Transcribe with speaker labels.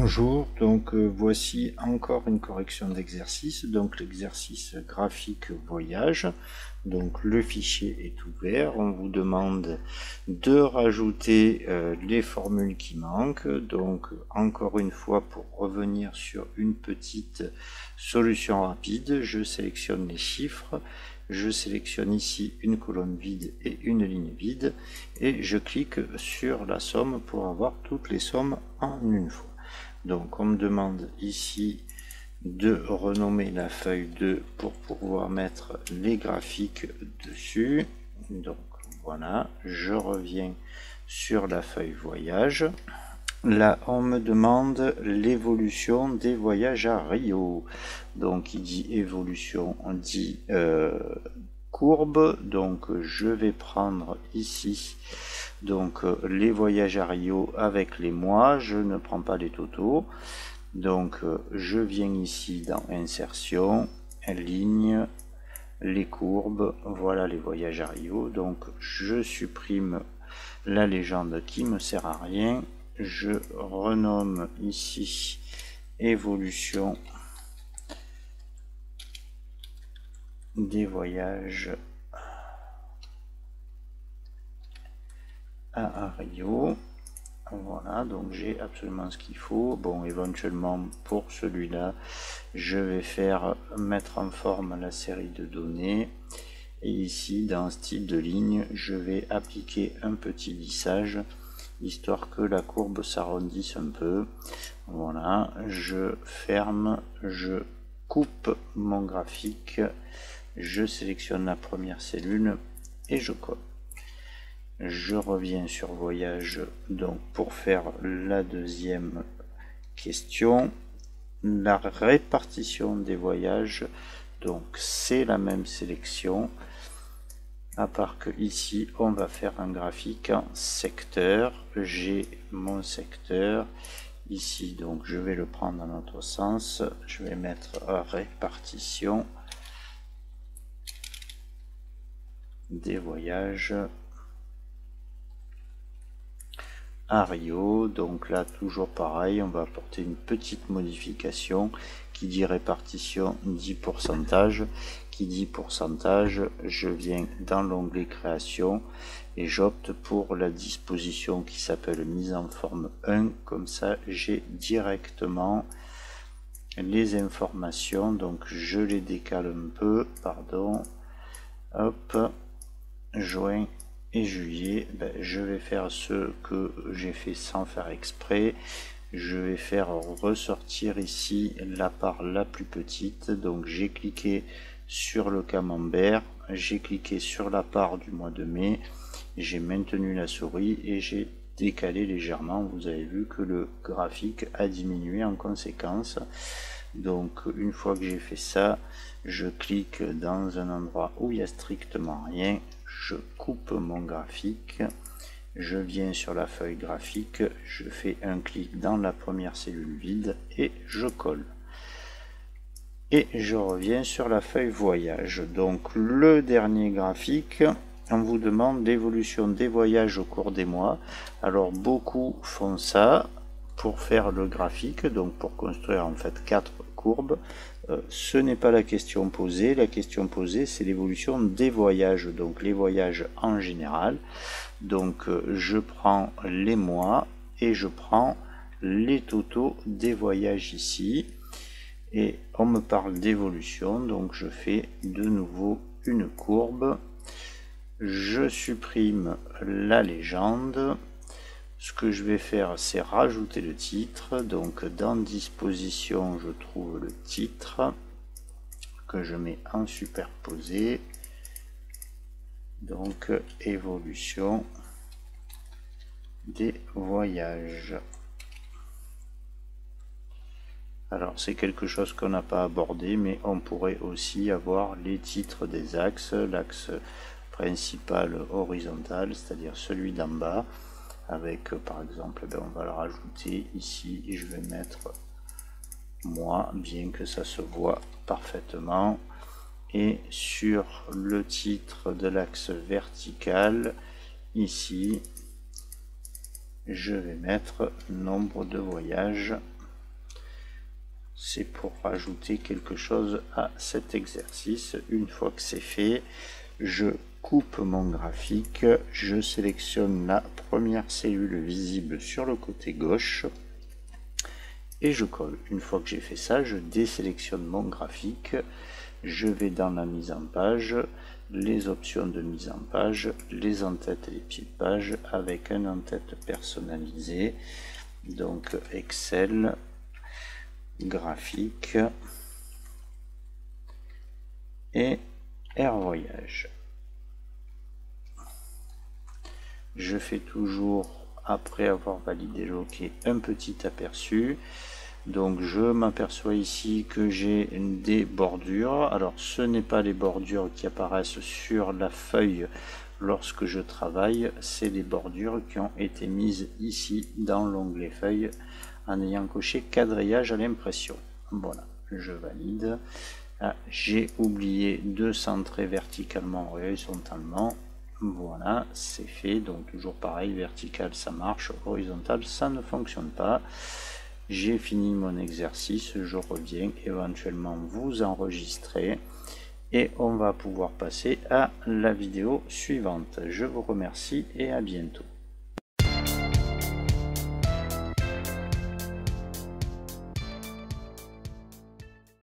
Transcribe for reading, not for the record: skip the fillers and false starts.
Speaker 1: Bonjour, donc voici encore une correction d'exercice, donc l'exercice graphique voyage. Donc le fichier est ouvert, on vous demande de rajouter les formules qui manquent. Donc encore une fois, pour revenir sur une petite solution rapide, je sélectionne les chiffres, je sélectionne ici une colonne vide et une ligne vide et je clique sur la somme pour avoir toutes les sommes en une fois. Donc on me demande ici de renommer la feuille 2 pour pouvoir mettre les graphiques dessus. Donc voilà, je reviens sur la feuille voyage. Là, on me demande l'évolution des voyages à Rio. Donc il dit évolution, on dit courbe. Donc je vais prendre ici donc les voyages à Rio avec les mois, je ne prends pas les totaux. Donc je viens ici dans insertion, ligne, les courbes, voilà les voyages à Rio. Donc je supprime la légende qui me sert à rien, je renomme ici évolution des voyages à Rio. Voilà, donc j'ai absolument ce qu'il faut. Bon, éventuellement pour celui-là, je vais mettre en forme la série de données. Et ici, dans style de ligne, je vais appliquer un petit lissage, histoire que la courbe s'arrondisse un peu. Voilà, je ferme, je coupe mon graphique, je sélectionne la première cellule et je colle. Je reviens sur voyage donc pour faire la deuxième question. La répartition des voyages, donc c'est la même sélection, à part que ici on va faire un graphique en secteur. J'ai mon secteur ici, donc je vais le prendre dans l'autre sens, je vais mettre répartition des voyages à Rio. Donc là toujours pareil, on va apporter une petite modification qui dit répartition dit pourcentage. Qui dit pourcentage, je viens dans l'onglet création et j'opte pour la disposition qui s'appelle mise en forme 1, comme ça j'ai directement les informations. Donc je les décale un peu, pardon, hop, juin et juillet, je vais faire ce que j'ai fait sans faire exprès. Je vais faire ressortir ici la part la plus petite. Donc j'ai cliqué sur le camembert, j'ai cliqué sur la part du mois de mai, j'ai maintenu la souris et j'ai décalé légèrement. Vous avez vu que le graphique a diminué en conséquence. Donc une fois que j'ai fait ça, je clique dans un endroit où il n'y a strictement rien, je coupe mon graphique, je viens sur la feuille graphique, je fais un clic dans la première cellule vide et je colle. Et je reviens sur la feuille voyage. Donc le dernier graphique, on vous demande l'évolution des voyages au cours des mois. Alors beaucoup font ça pour faire le graphique, donc pour construire en fait 4 courbes. Ce n'est pas la question posée. La question posée, c'est l'évolution des voyages, donc les voyages en général. Donc je prends les mois et je prends les totaux des voyages ici. Et on me parle d'évolution, donc je fais de nouveau une courbe. Je supprime la légende. Ce que je vais faire, c'est rajouter le titre. Donc dans disposition, je trouve le titre que je mets en superposé. Donc évolution des voyages. Alors c'est quelque chose qu'on n'a pas abordé, mais on pourrait aussi avoir les titres des axes, l'axe principal horizontal, c'est-à-dire celui d'en bas, avec par exemple, on va le rajouter ici et je vais mettre moi, bien que ça se voit parfaitement. Et sur le titre de l'axe vertical, ici, je vais mettre nombre de voyages c'est pour rajouter quelque chose à cet exercice. Une fois que c'est fait, je coupe mon graphique, je sélectionne la première cellule visible sur le côté gauche et je colle. Une fois que j'ai fait ça, je désélectionne mon graphique, je vais dans la mise en page, les options de mise en page, les en-têtes et les pieds de page avec un en-tête personnalisé, donc Excel, graphique et Air Voyage. Je fais toujours, après avoir validé le OK, un petit aperçu. Donc je m'aperçois ici que j'ai des bordures. Alors ce n'est pas les bordures qui apparaissent sur la feuille lorsque je travaille, c'est les bordures qui ont été mises ici dans l'onglet feuille en ayant coché quadrillage à l'impression. Voilà, je valide. Ah, j'ai oublié de centrer verticalement ou horizontalement. Voilà, c'est fait. Donc toujours pareil, vertical ça marche, horizontal ça ne fonctionne pas. J'ai fini mon exercice, je reviens éventuellement vous enregistrer et on va pouvoir passer à la vidéo suivante. Je vous remercie et à bientôt.